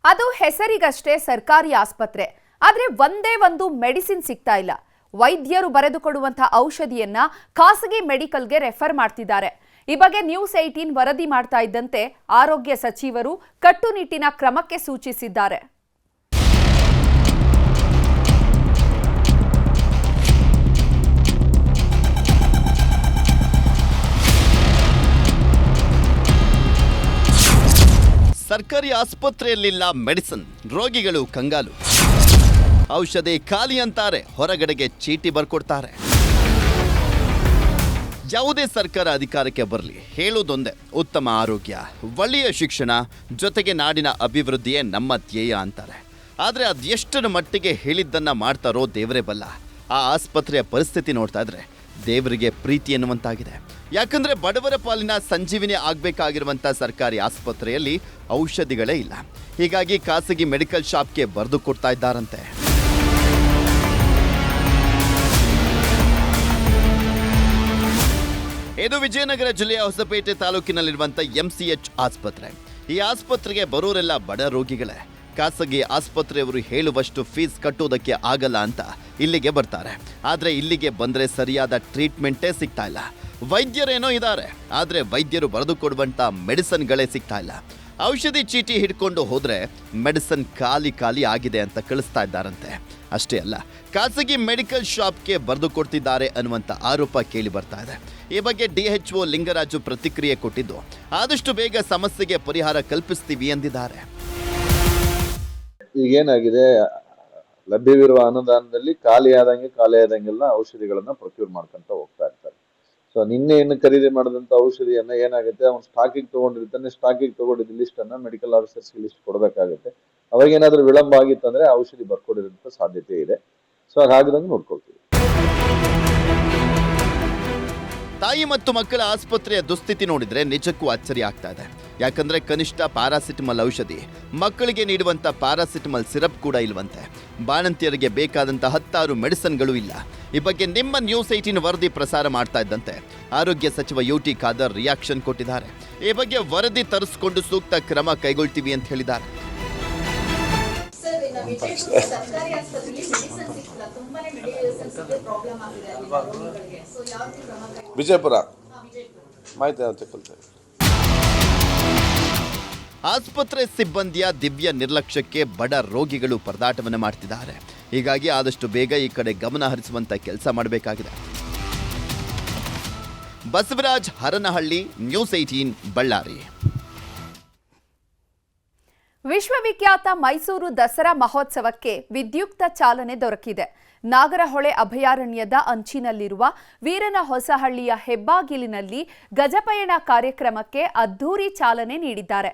ಅದು ಹೆಸರಿಗಷ್ಟೇ ಸರ್ಕಾರಿ ಆಸ್ಪತ್ರೆ. ಆದ್ರೆ ಒಂದೇ ಒಂದು ಮೆಡಿಸಿನ್ ಸಿಗ್ತಾ ಇಲ್ಲ. ವೈದ್ಯರು ಬರೆದುಕೊಡುವಂತ ಔಷಧಿಯನ್ನ ಖಾಸಗಿ ಮೆಡಿಕಲ್ಗೆ ರೆಫರ್ ಮಾಡ್ತಿದ್ದಾರೆ. ಈ ಬಗ್ಗೆ ನ್ಯೂಸ್ 18 ವರದಿ ಮಾಡ್ತಾ ಇದ್ದಂತೆ ಆರೋಗ್ಯ ಸಚಿವರು ಕಟ್ಟುನಿಟ್ಟಿನ ಕ್ರಮಕ್ಕೆ ಸೂಚಿಸಿದ್ದಾರೆ. ಸರ್ಕಾರಿ ಆಸ್ಪತ್ರೆಯಲ್ಲಿಲ್ಲ ಮೆಡಿಸಿನ್, ರೋಗಿಗಳು ಕಂಗಾಲು. ಔಷಧಿ ಖಾಲಿ ಅಂತಾರೆ, ಹೊರಗಡೆಗೆ ಚೀಟಿ ಬರ್ಕೊಡ್ತಾರೆ. ಯಾವುದೇ ಸರ್ಕಾರ ಅಧಿಕಾರಕ್ಕೆ ಬರಲಿ, ಹೇಳೋದೊಂದೇ, ಉತ್ತಮ ಆರೋಗ್ಯ, ಒಳ್ಳೆಯ ಶಿಕ್ಷಣ, ಜೊತೆಗೆ ನಾಡಿನ ಅಭಿವೃದ್ಧಿಯೇ ನಮ್ಮ ಧ್ಯೇಯ ಅಂತಾರೆ. ಆದರೆ ಅದೆಷ್ಟರ ಮಟ್ಟಿಗೆ ಹೇಳಿದ್ದನ್ನು ಮಾಡ್ತಾರೋ ದೇವರೇ ಬಲ್ಲ. ಆ ಆಸ್ಪತ್ರೆಯ ಪರಿಸ್ಥಿತಿ ನೋಡ್ತಾ ಇದ್ರೆ ದೇವರಿಗೆ ಪ್ರೀತಿ ಎನ್ನುವಂತಾಗಿದೆ. ಯಾಕಂದ್ರೆ ಬಡವರ ಪಾಲಿನ ಸಂಜೀವಿನಿ ಆಗಬೇಕಾಗಿರುವಂಥ ಸರ್ಕಾರಿ ಆಸ್ಪತ್ರೆಯಲ್ಲಿ ಔಷಧಿಗಳೇ ಇಲ್ಲ. ಹೀಗಾಗಿ ಖಾಸಗಿ ಮೆಡಿಕಲ್ ಶಾಪ್ಗೆ ಬರೆದು ಕೊಡ್ತಾ ಇದ್ದಾರಂತೆ. ಇದು ವಿಜಯನಗರ ಜಿಲ್ಲೆಯ ಹೊಸಪೇಟೆ ತಾಲೂಕಿನಲ್ಲಿರುವಂಥ MCH ಆಸ್ಪತ್ರೆ. ಈ ಆಸ್ಪತ್ರೆಗೆ ಬರೋರೆಲ್ಲ ಬಡ ರೋಗಿಗಳೇ. ಖಾಸಗಿ ಆಸ್ಪತ್ರೆಯವರು ಹೇಳುವಷ್ಟು ಫೀಸ್ ಕಟ್ಟೋದಕ್ಕೆ ಆಗಲ್ಲ ಅಂತ ಇಲ್ಲಿಗೆ ಬರ್ತಾರೆ. ಆದರೆ ಇಲ್ಲಿಗೆ ಬಂದರೆ ಸರಿಯಾದ ಟ್ರೀಟ್ಮೆಂಟೇ ಸಿಗ್ತಾ ಇಲ್ಲ. ವೈದ್ಯರೇನೋ ಇದ್ದಾರೆ, ಆದರೆ ವೈದ್ಯರು ಬರೆದು ಕೊಡುವಂಥ ಮೆಡಿಸಿನ್ಗಳೇ ಸಿಗ್ತಾ ಇಲ್ಲ. ಔಷಧಿ ಚೀಟಿ ಹಿಡ್ಕೊಂಡು ಹೋದರೆ ಮೆಡಿಸಿನ್ ಖಾಲಿ ಆಗಿದೆ ಅಂತ ಕಳಿಸ್ತಾ ಇದ್ದಾರಂತೆ. ಅಷ್ಟೇ ಅಲ್ಲ, ಖಾಸಗಿ ಮೆಡಿಕಲ್ ಶಾಪ್ಗೆ ಬರೆದು ಕೊಡ್ತಿದ್ದಾರೆ ಅನ್ನುವಂಥ ಆರೋಪ ಕೇಳಿ ಬರ್ತಾ ಇದೆ. ಈ ಬಗ್ಗೆ DHO ಲಿಂಗರಾಜು ಪ್ರತಿಕ್ರಿಯೆ ಕೊಟ್ಟಿದ್ದು, ಆದಷ್ಟು ಬೇಗ ಸಮಸ್ಯೆಗೆ ಪರಿಹಾರ ಕಲ್ಪಿಸ್ತೀವಿ ಎಂದಿದ್ದಾರೆ. ಈಗೇನಾಗಿದೆ, ಲಭ್ಯವಿರುವ ಅನುದಾನದಲ್ಲಿ ಖಾಲಿ ಆದಂಗೆಲ್ಲ ಔಷಧಿಗಳನ್ನ ಪ್ರೊಕ್ಯೂರ್ ಮಾಡ್ಕೊಂತ ಹೋಗ್ತಾ ಇರ್ತಾರೆ. ಸೊ ನಿನ್ನೆ ಏನು ಖರೀದಿ ಮಾಡಿದಂತ ಔಷಧಿಯನ್ನ ಏನಾಗುತ್ತೆ, ಅವ್ನು ಸ್ಟಾಕಿಗೆ ತಗೊಂಡಿರ್ತಾನೆ, ಸ್ಟಾಕಿಗೆ ತಗೊಂಡಿದ್ದ ಲಿಸ್ಟ್ ಅನ್ನ ಮೆಡಿಕಲ್ ಆಫೀಸರ್ಸ್ಗೆ ಲಿಸ್ಟ್ ಕೊಡಬೇಕಾಗುತ್ತೆ. ಅವಾಗ ಏನಾದ್ರೂ ವಿಳಂಬ ಆಗಿತ್ತಂದ್ರೆ ಔಷಧಿ ಬರ್ಕೊಡಿರೋಂಥ ಸಾಧ್ಯತೆ ಇದೆ. ಸೊ ಹಾಗಾಗದಂಗೆ ನೋಡ್ಕೊಳ್ತೀವಿ. ತಾಯಿ ಮತ್ತು ಮಕ್ಕಳ ಆಸ್ಪತ್ರೆಯ ದುಸ್ಥಿತಿ ನೋಡಿದ್ರೆ ನಿಜಕ್ಕೂ ಅಚ್ಚರಿ ಆಗ್ತಾ ಇದೆ. ಯಾಕಂದ್ರೆ ಕನಿಷ್ಠ ಪ್ಯಾರಾಸಿಟಮಲ್ ಔಷಧಿ, ಮಕ್ಕಳಿಗೆ ನೀಡುವಂತ ಪ್ಯಾರಾಸಿಟಮಲ್ ಸಿರಪ್ ಕೂಡ ಇಲ್ವಂತೆ. ಬಾಣಂತಿಯರಿಗೆ ಬೇಕಾದಂತ 10 ಮೆಡಿಸಿನ್ಗಳು ಇಲ್ಲ. ಈ ಬಗ್ಗೆ ನಿಮ್ಮ ನ್ಯೂಸ್ 18 ವರದಿ ಪ್ರಸಾರ ಮಾಡ್ತಾ ಇದ್ದಂತೆ ಆರೋಗ್ಯ ಸಚಿವ UT ಖಾದರ್ ರಿಯಾಕ್ಷನ್ ಕೊಟ್ಟಿದ್ದಾರೆ. ಈ ಬಗ್ಗೆ ವರದಿ ತರಿಸಿಕೊಂಡು ಸೂಕ್ತ ಕ್ರಮ ಕೈಗೊಳ್ತೀವಿ ಅಂತ ಹೇಳಿದ್ದಾರೆ. ವಿಜಯಪುರ ಮಾಹಿತಿ ತಗೊಳ್ತೇವೆ. ಆಸ್ಪತ್ರೆ ಸಿಬ್ಬಂದಿಯ ದಿವ್ಯ ನಿರ್ಲಕ್ಷ್ಯಕ್ಕೆ ಬಡ ರೋಗಿಗಳು ಪರದಾಟವನ್ನು ಮಾಡ್ತಿದ್ದಾರೆ. ಹೀಗಾಗಿ ಆದಷ್ಟು ಬೇಗ ಈ ಕಡೆ ಗಮನ ಹರಿಸುವಂತ ಕೆಲಸ ಮಾಡಬೇಕಾಗಿದೆ. ಬಸವರಾಜ್ ಹರನಹಳ್ಳಿ, ನ್ಯೂಸ್ 18 ಬಳ್ಳಾರಿ. ವಿಶ್ವವಿಖ್ಯಾತ ಮೈಸೂರು ದಸರಾ ಮಹೋತ್ಸವಕ್ಕೆ ವಿದ್ಯುಕ್ತ ಚಾಲನೆ ದೊರಕಿದೆ. ನಾಗರಹೊಳೆ ಅಭಯಾರಣ್ಯದ ಅಂಚಿನಲ್ಲಿರುವ ವೀರನಹೊಸಹಳ್ಳಿಯ ಹೆಬ್ಬಾಗಿಲಿನಲ್ಲಿ ಗಜಪಯಣ ಕಾರ್ಯಕ್ರಮಕ್ಕೆ ಅದ್ಧೂರಿ ಚಾಲನೆ ನೀಡಿದ್ದಾರೆ.